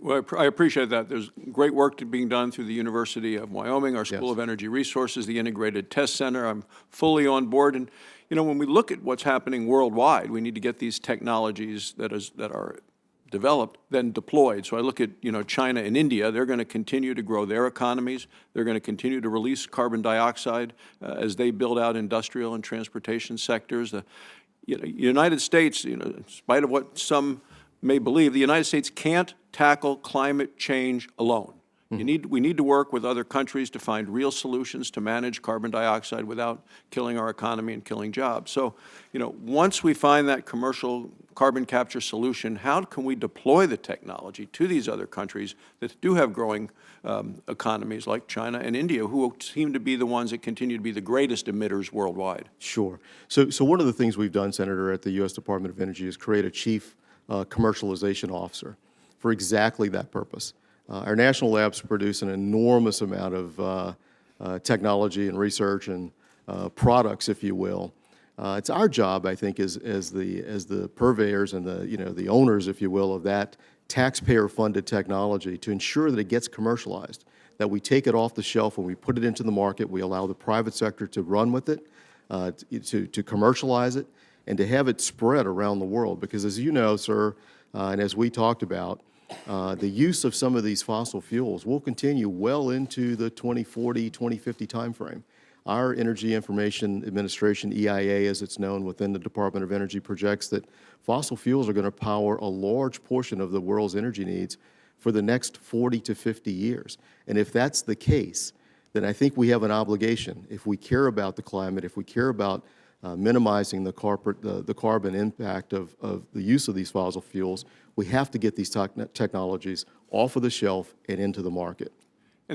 Well, I appreciate that. There's great work being done through the University of Wyoming, our School Yes. of Energy Resources, the Integrated Test Center. I'm fully on board. And, when we look at what's happening worldwide, we need to get these technologies that are developed, then deployed. So I look at, China and India. They're going to continue to grow their economies. They're going to continue to release carbon dioxide as they build out industrial and transportation sectors. The United States, in spite of what some may believe, the United States can't tackle climate change alone. We need to work with other countries to find real solutions to manage carbon dioxide without killing our economy and killing jobs. So, once we find that commercial carbon capture solution, how can we deploy the technology to these other countries that do have growing economies like China and India, who seem to be the ones that continue to be the greatest emitters worldwide? Sure. So one of the things we've done, Senator, at the U.S. Department of Energy is create a chief commercialization officer for exactly that purpose. Our national labs produce an enormous amount of technology and research and products, if you will. It's our job, I think, as the purveyors and the owners, if you will, of that taxpayer-funded technology to ensure that it gets commercialized, that we take it off the shelf and we put it into the market. We allow the private sector to run with it, to commercialize it, and to have it spread around the world. Because as you know, sir, and as we talked about, the use of some of these fossil fuels will continue well into the 2040, 2050 timeframe. Our Energy Information Administration, EIA as it's known within the Department of Energy, projects that fossil fuels are going to power a large portion of the world's energy needs for the next 40 to 50 years. And if that's the case, then I think we have an obligation, if we care about the climate, if we care about minimizing the carbon impact of the use of these fossil fuels, we have to get these technologies off of the shelf and into the market.